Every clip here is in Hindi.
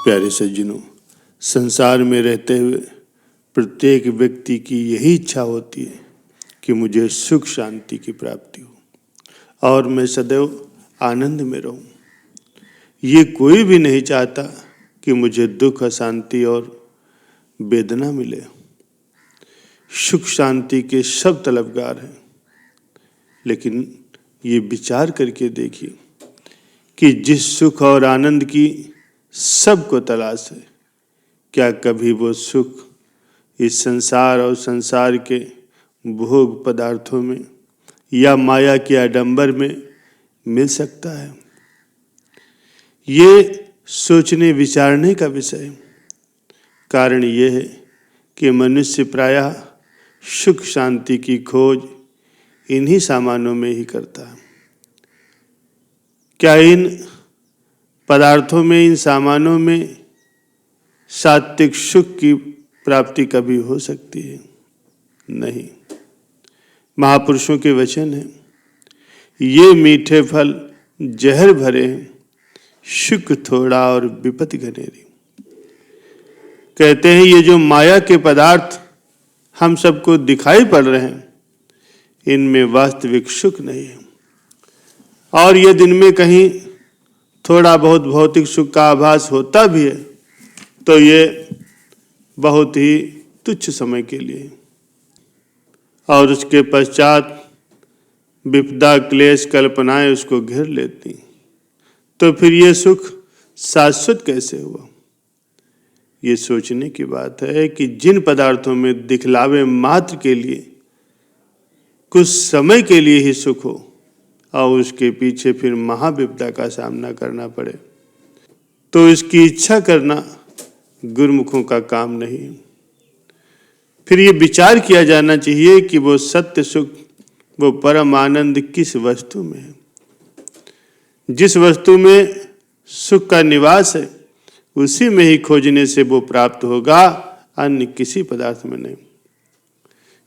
प्यारे सज्जनों, संसार में रहते हुए प्रत्येक व्यक्ति की यही इच्छा होती है कि मुझे सुख शांति की प्राप्ति हो और मैं सदैव आनंद में रहूं। ये कोई भी नहीं चाहता कि मुझे दुख, अशांति और वेदना मिले। सुख शांति के सब तलबगार हैं, लेकिन ये विचार करके देखिए कि जिस सुख और आनंद की सबको तलाश है, क्या कभी वो सुख इस संसार और संसार के भोग पदार्थों में या माया के आडंबर में मिल सकता है? ये सोचने विचारने का विषय है। कारण ये है कि मनुष्य प्रायः सुख शांति की खोज इन्हीं सामानों में ही करता है। क्या इन पदार्थों में, इन सामानों में सात्विक सुख की प्राप्ति कभी हो सकती है? नहीं। महापुरुषों के वचन हैं, ये मीठे फल जहर भरे हैं, सुख थोड़ा और विपत्ति घनेरी। कहते हैं ये जो माया के पदार्थ हम सबको दिखाई पड़ रहे हैं, इनमें वास्तविक सुख नहीं है। और यदि इनमें कहीं थोड़ा बहुत भौतिक सुख का आभास होता भी है तो ये बहुत ही तुच्छ समय के लिए, और उसके पश्चात विपदा, क्लेश, कल्पनाएं उसको घेर लेती। तो फिर ये सुख शाश्वत कैसे हुआ? ये सोचने की बात है कि जिन पदार्थों में दिखलावे मात्र के लिए, कुछ समय के लिए ही सुख हो और उसके पीछे फिर महाविपदा का सामना करना पड़े, तो इसकी इच्छा करना गुरुमुखों का काम नहीं है। फिर ये विचार किया जाना चाहिए कि वो सत्य सुख, वो परम आनंद किस वस्तु में है। जिस वस्तु में सुख का निवास है, उसी में ही खोजने से वो प्राप्त होगा, अन्य किसी पदार्थ में नहीं।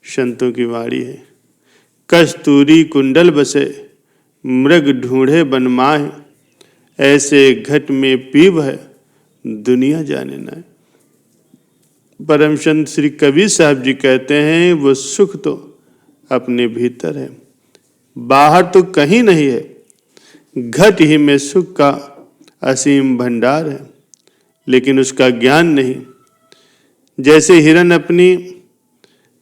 संतों की वाणी है, कस्तूरी कुंडल बसे, मृग ढूंढे बन माहे, ऐसे घट में पीव है, दुनिया जाने ना। परम संत श्री कबीर साहब जी कहते हैं, वो सुख तो अपने भीतर है, बाहर तो कहीं नहीं है। घट ही में सुख का असीम भंडार है, लेकिन उसका ज्ञान नहीं। जैसे हिरन अपनी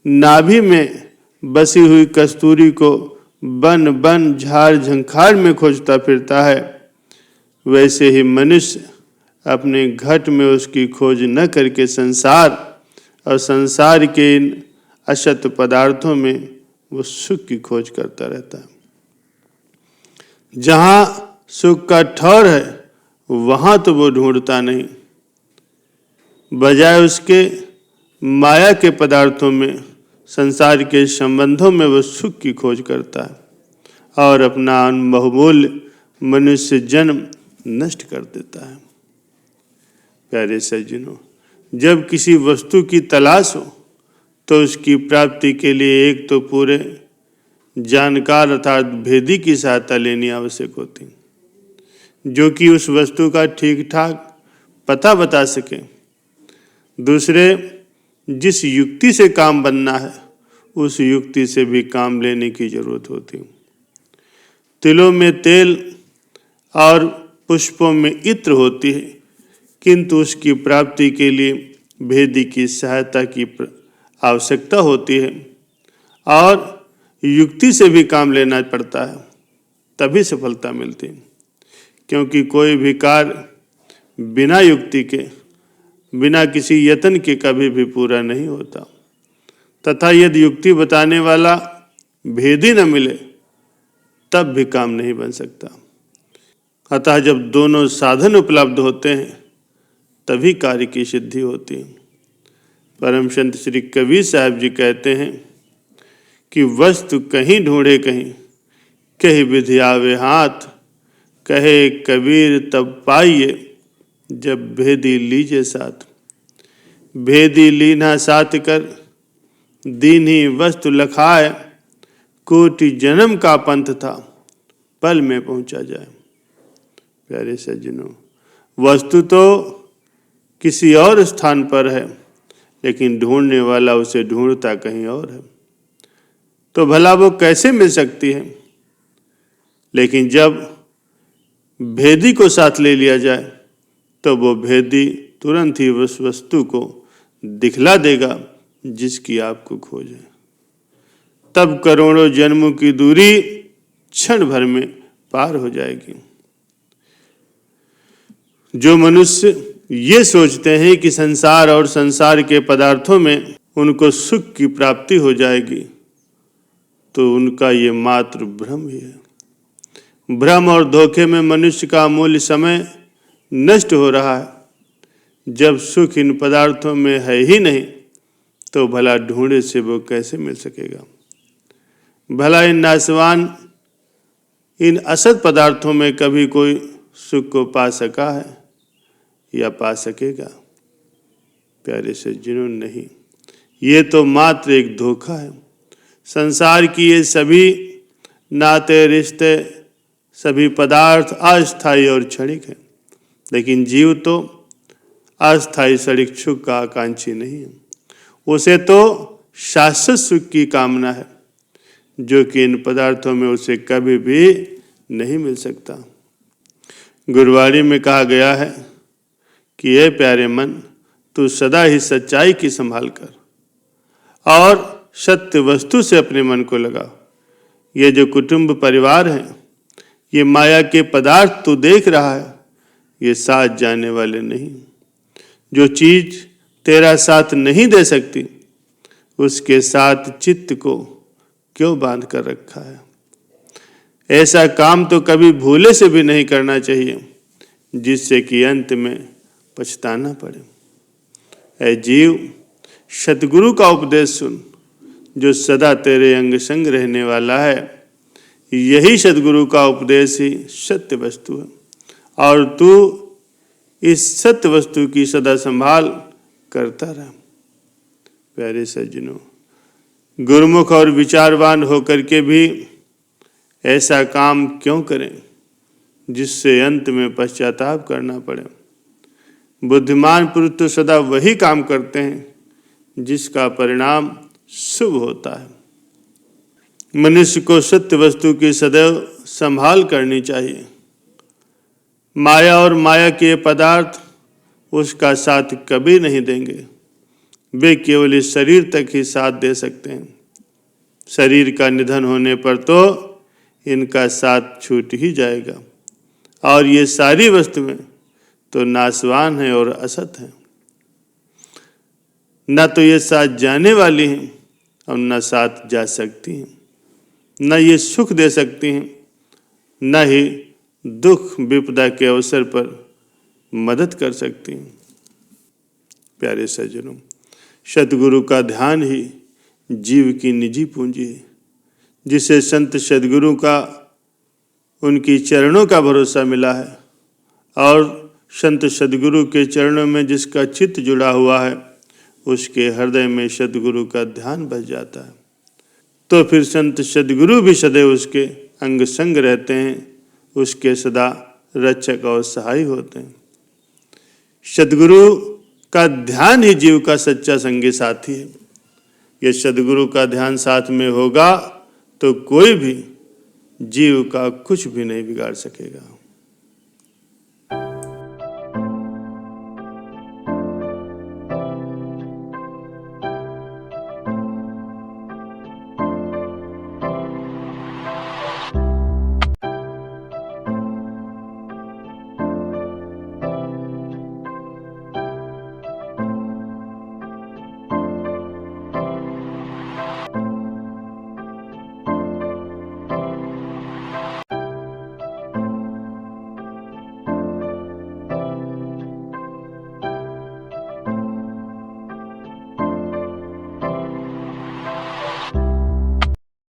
नाभि में बसी हुई कस्तूरी को बन बन, झाड़ झंखाड़ में खोजता फिरता है, वैसे ही मनुष्य अपने घट में उसकी खोज न करके संसार और संसार के इन असत पदार्थों में वो सुख की खोज करता रहता है। जहां सुख का ठौर है, वहां तो वो ढूंढता नहीं, बजाय उसके माया के पदार्थों में, संसार के संबंधों में वो सुख की खोज करता है और अपना बहुमूल्य मनुष्य जन्म नष्ट कर देता है। प्यारे सज्जनों, जब किसी वस्तु की तलाश हो तो उसकी प्राप्ति के लिए एक तो पूरे जानकार अर्थात भेदी की सहायता लेनी आवश्यक होती, जो कि उस वस्तु का ठीक ठाक पता बता सके। दूसरे, जिस युक्ति से काम बनना है, उस युक्ति से भी काम लेने की जरूरत होती। तिलों में तेल और पुष्पों में इत्र होती है, किंतु उसकी प्राप्ति के लिए भेदी की सहायता की आवश्यकता होती है और युक्ति से भी काम लेना पड़ता है, तभी सफलता मिलती। क्योंकि कोई भी कार्य बिना युक्ति के, बिना किसी यत्न के कभी भी पूरा नहीं होता। तथा यदि युक्ति बताने वाला भेदी न मिले, तब भी काम नहीं बन सकता। अतः जब दोनों साधन उपलब्ध होते हैं, तभी कार्य की सिद्धि होती है। परम संत श्री कबीर साहब जी कहते हैं कि वस्तु कहीं ढूंढे कहीं, कहीं विधि आवे हाथ, कहे कबीर तब पाइए, जब भेदी लीजे साथ। भेदी लीना साथ कर, दीन्ही वस्तु लखाए, कोटि जन्म का पंथ था, पल में पहुंचा जाए। प्यारे सज्जनों, वस्तु तो किसी और स्थान पर है, लेकिन ढूंढने वाला उसे ढूंढता कहीं और है। तो भला वो कैसे मिल सकती है? लेकिन जब भेदी को साथ ले लिया जाए तो वो भेदी तुरंत ही उस वस्तु को दिखला देगा जिसकी आपको खोज है। तब करोड़ों जन्मों की दूरी क्षण भर में पार हो जाएगी। जो मनुष्य ये सोचते हैं कि संसार और संसार के पदार्थों में उनको सुख की प्राप्ति हो जाएगी, तो उनका ये मात्र भ्रम ही है। भ्रम और धोखे में मनुष्य का अमूल्य समय नष्ट हो रहा है। जब सुख इन पदार्थों में है ही नहीं, तो भला ढूंढे से वो कैसे मिल सकेगा? भला इन नाशवान, इन असत पदार्थों में कभी कोई सुख को पा सका है या पा सकेगा? प्यारे सज्जनों, नहीं। ये तो मात्र एक धोखा है। संसार की ये सभी नाते रिश्ते, सभी पदार्थ अस्थायी और क्षणिक हैं, लेकिन जीव तो अस्थायी क्षणिक सुख का आकांक्षी नहीं है। उसे तो शाश्वत सुख की कामना है, जो कि इन पदार्थों में उसे कभी भी नहीं मिल सकता। गुरबाणी में कहा गया है कि ये प्यारे मन, तू सदा ही सच्चाई की संभाल कर और सत्य वस्तु से अपने मन को लगा। ये जो कुटुंब परिवार है, ये माया के पदार्थ तू देख रहा है, ये साथ जाने वाले नहीं। जो चीज तेरा साथ नहीं दे सकती, उसके साथ चित्त को क्यों बांध कर रखा है? ऐसा काम तो कभी भूले से भी नहीं करना चाहिए, जिससे कि अंत में पछताना पड़े। ऐ जीव, सतगुरु का उपदेश सुन, जो सदा तेरे अंग संग रहने वाला है। यही सतगुरु का उपदेश ही सत्य वस्तु है, और तू इस सत्य वस्तु की सदा संभाल करता रहा। प्यारे सज्जनों, गुरुमुख और विचारवान होकर के भी ऐसा काम क्यों करें जिससे अंत में पश्चाताप करना पड़े? बुद्धिमान पुरुष तो सदा वही काम करते हैं जिसका परिणाम शुभ होता है। मनुष्य को सत्य वस्तु की सदैव संभाल करनी चाहिए। माया और माया के पदार्थ उसका साथ कभी नहीं देंगे। वे केवल इस शरीर तक ही साथ दे सकते हैं। शरीर का निधन होने पर तो इनका साथ छूट ही जाएगा, और ये सारी वस्तुएं तो नाशवान है और असत है। न तो ये साथ जाने वाली हैं और न साथ जा सकती हैं। न ये सुख दे सकती हैं, न ही दुख विपदा के अवसर पर मदद कर सकती हैं। प्यारे सज्जनों, सतगुरु का ध्यान ही जीव की निजी पूंजी है। जिसे संत सदगुरु का, उनकी चरणों का भरोसा मिला है, और संत सदगुरु के चरणों में जिसका चित्त जुड़ा हुआ है, उसके हृदय में सदगुरु का ध्यान बस जाता है। तो फिर संत सदगुरु भी सदैव उसके अंग संग रहते हैं, उसके सदा रक्षक और सहाय होते हैं। सदगुरु का ध्यान ही जीव का सच्चा संगी साथी है। ये सदगुरु का ध्यान साथ में होगा तो कोई भी जीव का कुछ भी नहीं बिगाड़ सकेगा।